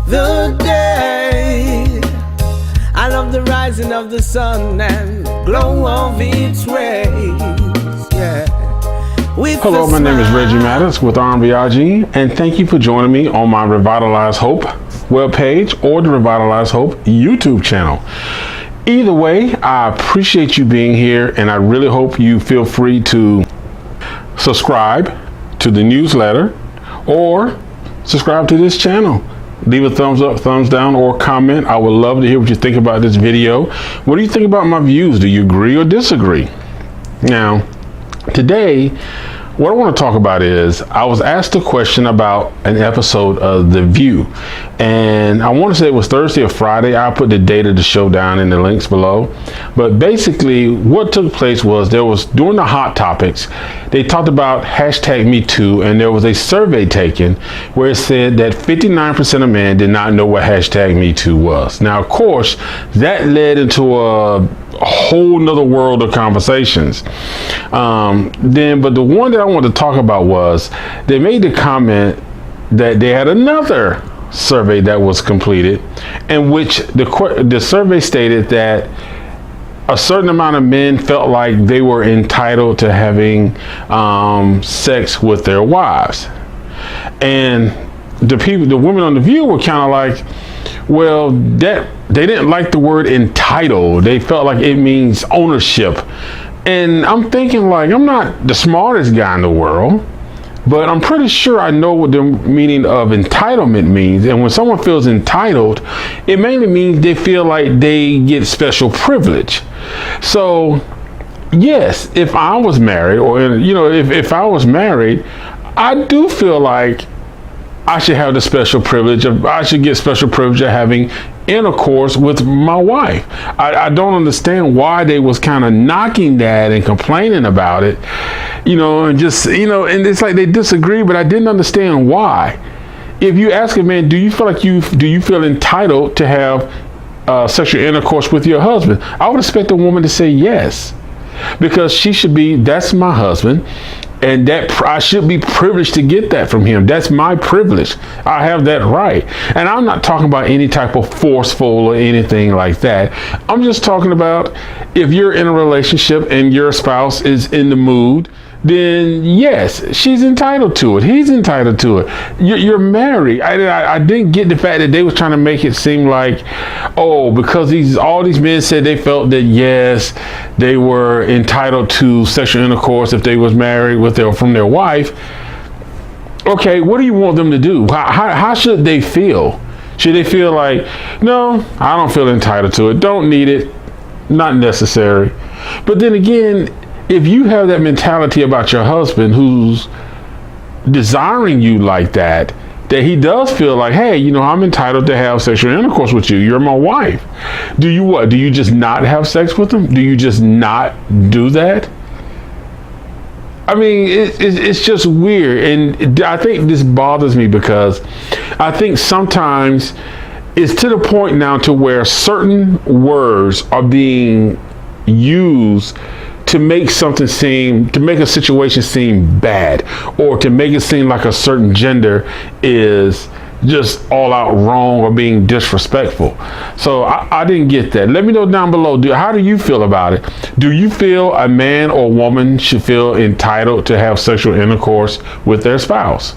the day. I love the rising of the sun and glow of its rays. Yeah. Hello, my name is Reggie Mattis with RMBIG, and thank you for joining me on my Revitalize Hope webpage or the Revitalize Hope YouTube channel. Either way, I appreciate you being here, and I really hope you feel free to subscribe to the newsletter or subscribe to this channel. Leave a thumbs up, thumbs down, or comment. I would love to hear what you think about this video. What do you think about my views? Do you agree or disagree? Now, today, what I want to talk about is I was asked a question about an episode of The View, and I want to say it was Thursday or Friday. I'll put the date of the show down in the links below. But basically what took place was during the Hot Topics, they talked about #MeToo, and there was a survey taken where it said that 59% of men did not know what #MeToo was. Now, of course, that led into a whole nother world of conversations. But the one that I wanted to talk about was they made the comment that they had another survey that was completed in which the survey stated that a certain amount of men felt like they were entitled to having sex with their wives, and the women on The View were kind of like, well, that they didn't like the word entitled. They felt like it means ownership. And I'm thinking, like, I'm not the smartest guy in the world, but I'm pretty sure I know what the meaning of entitlement means. And when someone feels entitled, it mainly means they feel like they get special privilege. So yes, if I was married, or if I was married, I do feel like I should have the special privilege I should get special privilege of having intercourse with my wife. I don't understand why they was kind of knocking that and complaining about it, and just, and it's like they disagree, but I didn't understand why. If you ask a man, do you feel entitled to have sexual intercourse with your husband? I would expect a woman to say yes, because that's my husband. And that I should be privileged to get that from him. That's my privilege. I have that right. And I'm not talking about any type of forceful or anything like that. I'm just talking about if you're in a relationship and your spouse is in the mood, then yes, she's entitled to it. He's entitled to it. You're married. I didn't get the fact that they was trying to make it seem like, oh, because all these men said they felt that yes, they were entitled to sexual intercourse if they was married from their wife. Okay, what do you want them to do? How should they feel? Should they feel like, no, I don't feel entitled to it. Don't need it. Not necessary. But then again, if you have that mentality about your husband who's desiring you like that he does feel like, hey, I'm entitled to have sexual intercourse with you. You're my wife. Do you what? Do you just not have sex with him? Do you just not do that? I mean, it's just weird. And I think this bothers me because I think sometimes it's to the point now to where certain words are being used to make a situation seem bad, or to make it seem like a certain gender is just all out wrong or being disrespectful. So I didn't get that. Let me know down below. How do you feel about it? Do you feel a man or woman should feel entitled to have sexual intercourse with their spouse?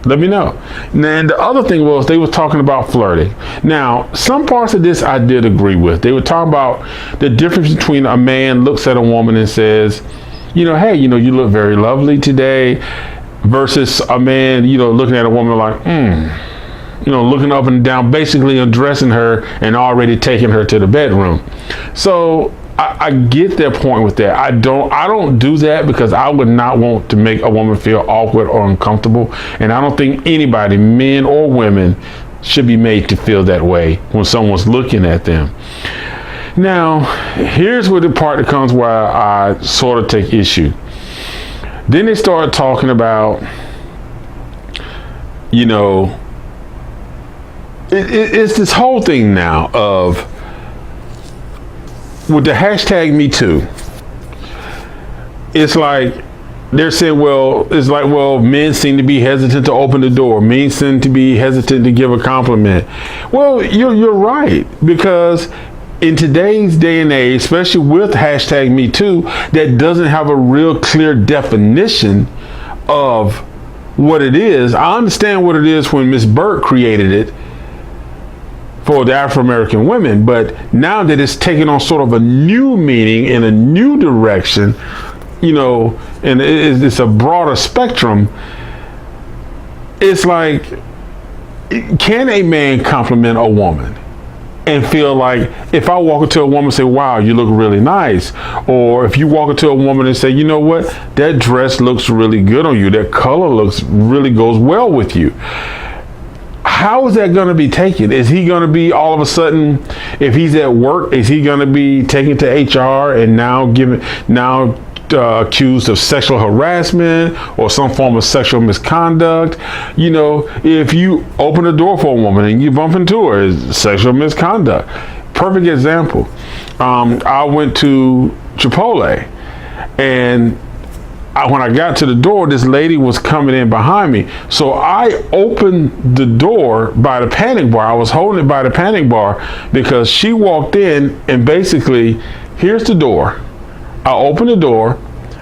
Let me know. And the other thing was they were talking about flirting. Now, some parts of this I did agree with. They were talking about the difference between a man looks at a woman and says, hey, you look very lovely today, versus a man, looking at a woman like, looking up and down, basically undressing her and already taking her to the bedroom. So I get their point with that. I don't do that because I would not want to make a woman feel awkward or uncomfortable. And I don't think anybody, men or women, should be made to feel that way when someone's looking at them. Now, here's where the part that comes where I sort of take issue. Then they started talking about, it's this whole thing now of, with the #MeToo, it's like they're saying, well, it's like, well, men seem to be hesitant to open the door. Men seem to be hesitant to give a compliment. Well, you're right, because in today's day and age, especially with hashtag Me Too, that doesn't have a real clear definition of what it is. I understand what it is when Miss Burke created it for the Afro-American women, but now that it's taken on sort of a new meaning in a new direction, you know, and it's a broader spectrum, it's like, can a man compliment a woman and feel like, if I walk into a woman and say, wow, you look really nice, or if you walk into a woman and say, you know what, that dress looks really good on you, that color really goes well with you, how is that going to be taken? Is he going to be all of a sudden, if he's at work, is he going to be taken to HR and now accused of sexual harassment or some form of sexual misconduct? You know, if you open the door for a woman and you bump into her, it's sexual misconduct. Perfect example. I went to Chipotle, and when I got to the door, this lady was coming in behind me. So I opened the door by the panic bar. I was holding it by the panic bar because she walked in, and basically, here's the door. I opened the door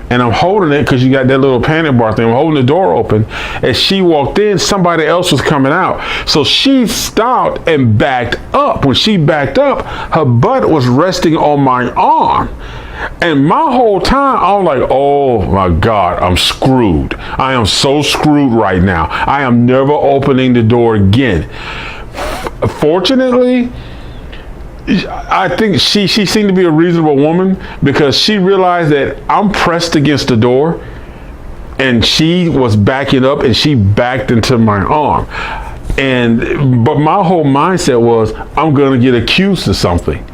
and I'm holding it because you got that little panic bar thing. I'm holding the door open. As she walked in, somebody else was coming out. So she stopped and backed up. When she backed up, her butt was resting on my arm. And my whole time, I was like, oh my God, I'm screwed. I am so screwed right now. I am never opening the door again. Fortunately, I think she seemed to be a reasonable woman, because she realized that I'm pressed against the door and she was backing up and she backed into my arm. But my whole mindset was, I'm going to get accused of something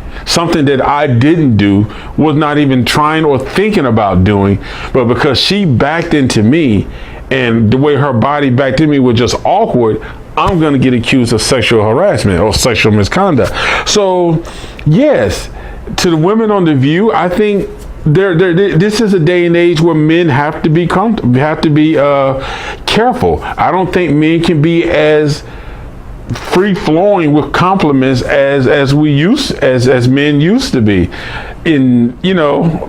that I didn't do, was not even trying or thinking about doing, but because she backed into me and the way her body backed into me was just awkward, I'm going to get accused of sexual harassment or sexual misconduct. So, yes, to the women on The View, I think this is a day and age where men have to be careful. I don't think men can be as free flowing with compliments as men used to be.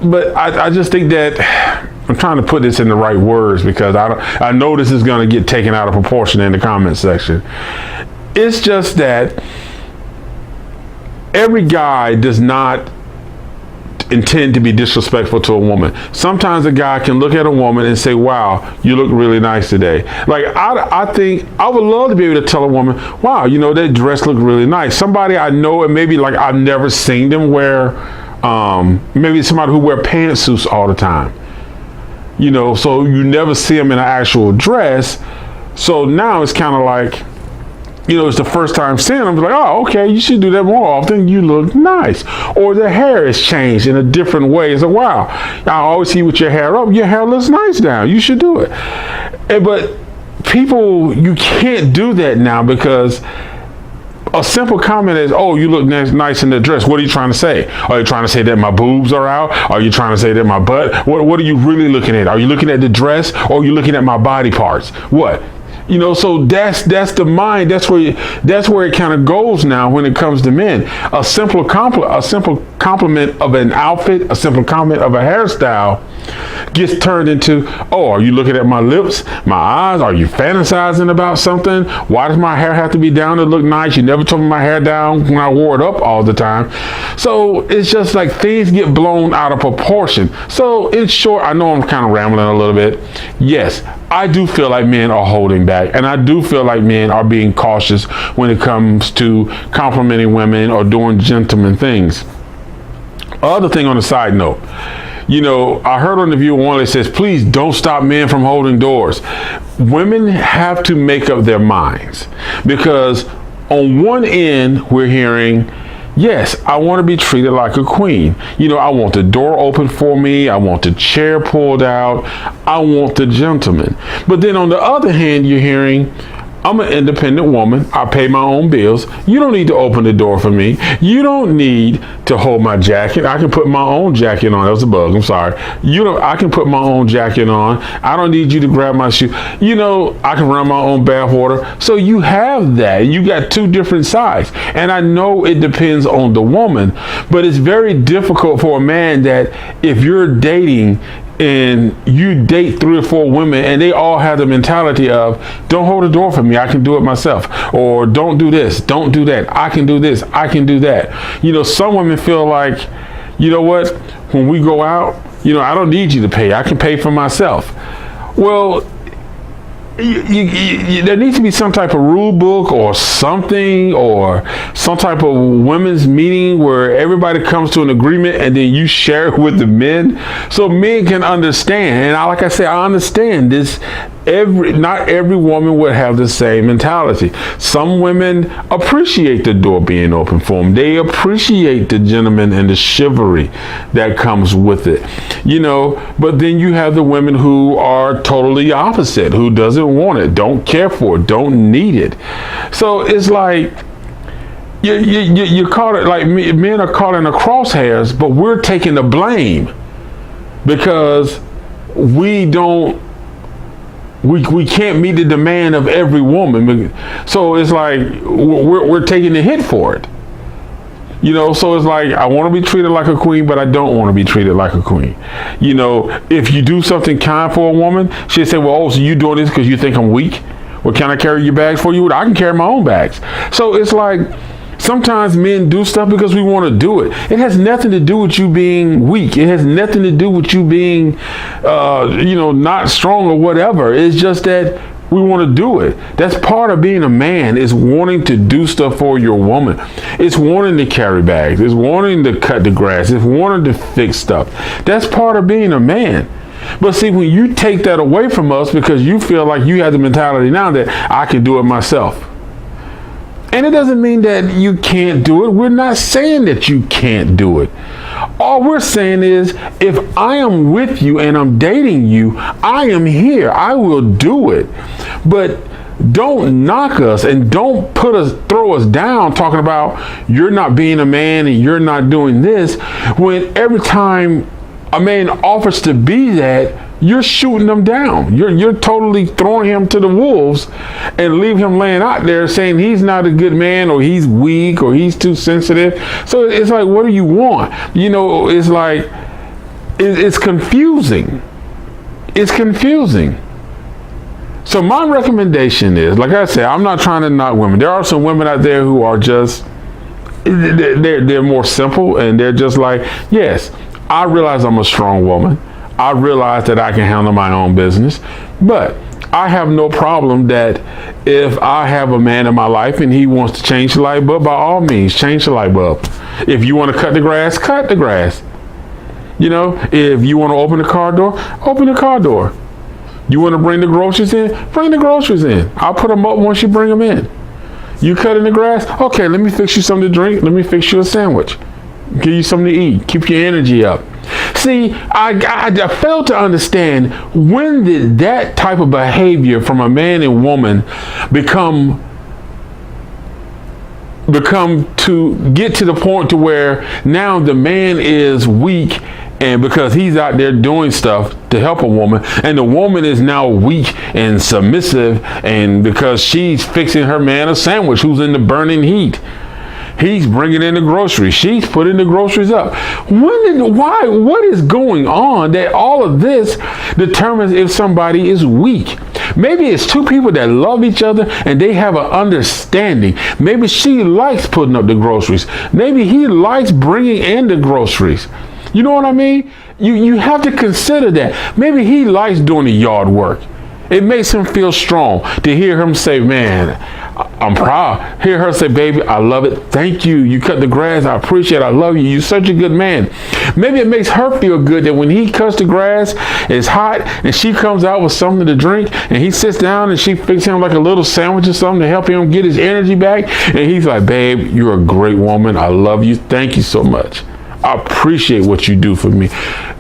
But I just think that, I'm trying to put this in the right words because I know this is going to get taken out of proportion in the comment section. It's just that every guy does not intend to be disrespectful to a woman. Sometimes a guy can look at a woman and say, wow, you look really nice today. Like, I think I would love to be able to tell a woman, wow, that dress looked really nice. Somebody I know, and maybe like I've never seen them wear, maybe somebody who wear pantsuits all the time. So you never see them in an actual dress. So now it's kind of like, it's the first time seeing them. It's like, oh, okay, you should do that more often. You look nice. Or the hair is changed in a different way. It's like, wow, I always see you with your hair up. Your hair looks nice now. You should do it. But people, you can't do that now, because a simple comment is, oh, you look nice in the dress. What are you trying to say? Are you trying to say that my boobs are out? Are you trying to say that my butt? What are you really looking at? Are you looking at the dress, or are you looking at my body parts? What? So that's the mind. That's where it kind of goes now when it comes to men. A simple compliment of an outfit, a simple compliment of a hairstyle gets turned into, oh, are you looking at my lips, my eyes? Are you fantasizing about something? Why does my hair have to be down to look nice? You never took my hair down when I wore it up all the time. So it's just like things get blown out of proportion. So in short, I know I'm kind of rambling a little bit. Yes, I do feel like men are holding back, and I do feel like men are being cautious when it comes to complimenting women or doing gentleman things. Other thing on the side note, I heard on The View one that says, please don't stop men from holding doors. Women have to make up their minds, because on one end we're hearing, yes, I want to be treated like a queen. I want the door open for me. I want the chair pulled out. I want the gentleman. But then on the other hand, you're hearing, I'm an independent woman. I pay my own bills. You don't need to open the door for me. You don't need to hold my jacket. I can put my own jacket on. That was a bug. I'm sorry. I can put my own jacket on. I don't need you to grab my shoe. I can run my own bath water. So you have that. You got two different sides. And I know it depends on the woman, but it's very difficult for a man that if you're dating and you date 3 or 4 women and they all have the mentality of, don't hold the door for me, I can do it myself, or don't do this, don't do that, I can do this, I can do that. Some women feel like, you know what, when we go out, I don't need you to pay, I can pay for myself. Well, there needs to be some type of rule book or something, or some type of women's meeting where everybody comes to an agreement and then you share it with the men so men can understand. And like I say, I understand this. Not every woman would have the same mentality. Some women appreciate the door being open for them. They appreciate the gentleman and the chivalry that comes with it, but then you have the women who are totally opposite, who doesn't want it, don't care for it, don't need it. So it's like you call it, like men are caught in the crosshairs, but we're taking the blame because we can't meet the demand of every woman. So it's like we're taking the hit for it. So it's like, I want to be treated like a queen, but I don't want to be treated like a queen. If you do something kind for a woman, she'll say, well, so you doing this because you think I'm weak? Well, can I carry your bags for you? I can carry my own bags. So it's like, sometimes men do stuff because we want to do it. It has nothing to do with you being weak. It has nothing to do with you being, not strong or whatever. It's just that we want to do it. That's part of being a man, is wanting to do stuff for your woman. It's wanting to carry bags. It's wanting to cut the grass. It's wanting to fix stuff. That's part of being a man. But see, when you take that away from us because you feel like you have the mentality now that I can do it myself. And it doesn't mean that you can't do it. We're not saying that you can't do it. All we're saying is, if I am with you and I'm dating you, I am here. I will do it. But don't knock us and don't throw us down talking about you're not being a man and you're not doing this, when every time a man offers to be that, you're shooting them down. You're totally throwing him to the wolves and leave him laying out there saying he's not a good man, or he's weak, or he's too sensitive. So it's like, what do you want? It's like, it's confusing. It's confusing. So my recommendation is, like I said, I'm not trying to knock women. There are some women out there who are just, they're more simple, and they're just like, yes, I realize I'm a strong woman. I realize that I can handle my own business, but I have no problem that if I have a man in my life and he wants to change the light bulb, by all means, change the light bulb. If you want to cut the grass, cut the grass. If you want to open the car door, open the car door. You want to bring the groceries in, bring the groceries in. I'll put them up once you bring them in. You cutting the grass? Okay, let me fix you something to drink. Let me fix you a sandwich. Give you something to eat. Keep your energy up. See, I fail to understand, when did that type of behavior from a man and woman become to get to the point to where now the man is weak, and because he's out there doing stuff to help a woman, and the woman is now weak and submissive, and because she's fixing her man a sandwich who's in the burning heat. He's bringing in the groceries. She's putting the groceries up. Why? What is going on that all of this determines if somebody is weak? Maybe it's two people that love each other and they have an understanding. Maybe she likes putting up the groceries. Maybe he likes bringing in the groceries. You know what I mean? You have to consider that. Maybe he likes doing the yard work. It makes him feel strong to hear him say, man, I'm proud. Hear her say, baby, I love it. Thank you. You cut the grass. I appreciate it. I love you. You're such a good man. Maybe it makes her feel good that when he cuts the grass, it's hot, and she comes out with something to drink, and he sits down and she fixes him like a little sandwich or something to help him get his energy back. And he's like, babe, you're a great woman. I love you. Thank you so much. I appreciate what you do for me.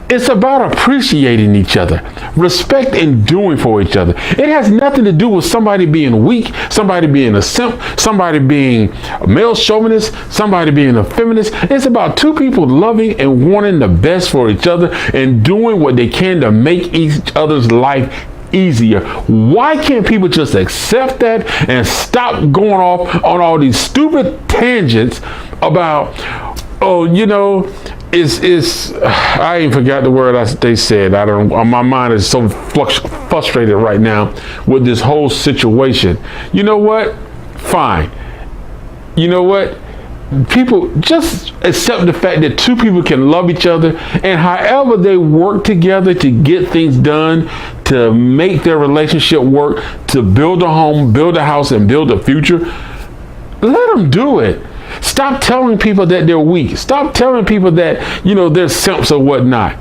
It's about appreciating each other, respect and doing for each other. It has nothing to do with somebody being weak, somebody being a simp, somebody being a male chauvinist, somebody being a feminist. It's about two people loving and wanting the best for each other and doing what they can to make each other's life easier. Why can't people just accept that and stop going off on all these stupid tangents about, oh, you know, it's I ain't forgot the word they said. I don't. My mind is so frustrated right now with this whole situation. You know what? Fine. You know what? People just accept the fact that two people can love each other, and however they work together to get things done, to make their relationship work, to build a home, build a house, and build a future, let them do it. Stop telling people that they're weak. Stop telling people that, you know, they're simps or whatnot.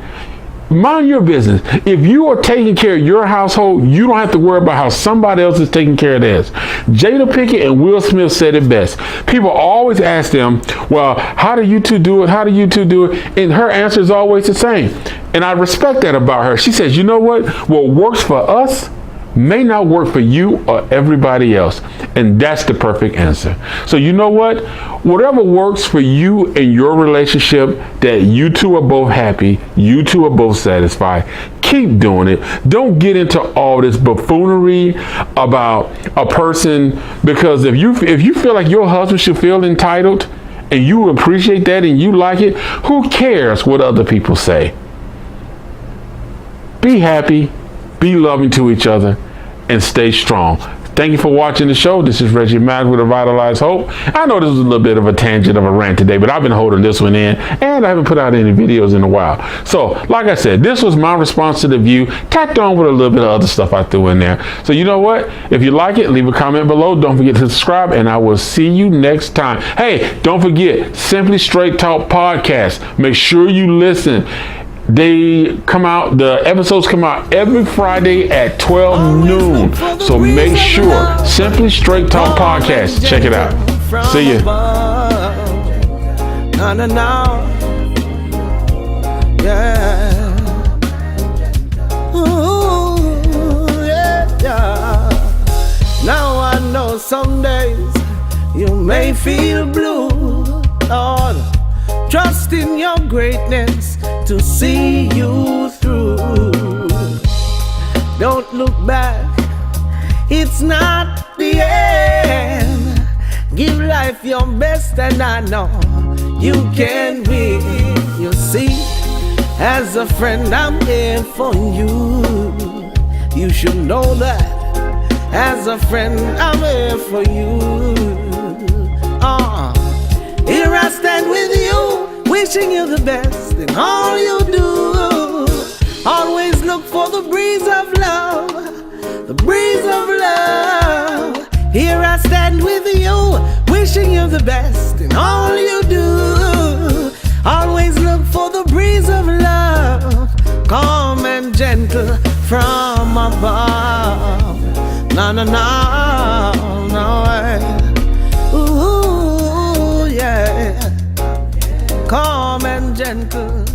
Mind your business. If you are taking care of your household, you don't have to worry about how somebody else is taking care of theirs. Jada Pinkett and Will Smith said it best. People always ask them, well, how do you two do it? How do you two do it? And her answer is always the same. And I respect that about her. She says, you know what works for us may not work for you or everybody else. And that's the perfect answer. So you know what? Whatever works for you in your relationship, that you two are both happy, you two are both satisfied, keep doing it. Don't get into all this buffoonery about a person, because if you feel like your husband should feel entitled and you appreciate that and you like it, who cares what other people say? Be happy, be loving to each other, and stay strong. Thank you for watching the show. This is Reggie Mack with Revitalize Hope. I know this was a little bit of a tangent of a rant today, but I've been holding this one in, and I haven't put out any videos in a while. So, like I said, this was my response to the view, tacked on with a little bit of other stuff I threw in there. So, you know what? If you like it, leave a comment below. Don't forget to subscribe, and I will see you next time. Hey, don't forget, Simply Straight Talk Podcast. Make sure you listen. The episodes come out every Friday at 12 noon. So make sure, Simply Straight Talk Podcast. Check it out. See ya. Yeah. Ooh, yeah. Now I know some days you may feel blue, Lord. Trust in your greatness to see you through. Don't look back, it's not the end. Give life your best, and I know you can win. You see, as a friend I'm here for you. You should know that. As a friend I'm here for you. Here I stand with you, wishing you the best in all you do. Always look for the breeze of love, the breeze of love. Here I stand with you, wishing you the best in all you do. Always look for the breeze of love, calm and gentle from above. No, no, no, no. Ooh, yeah. Calm and gentle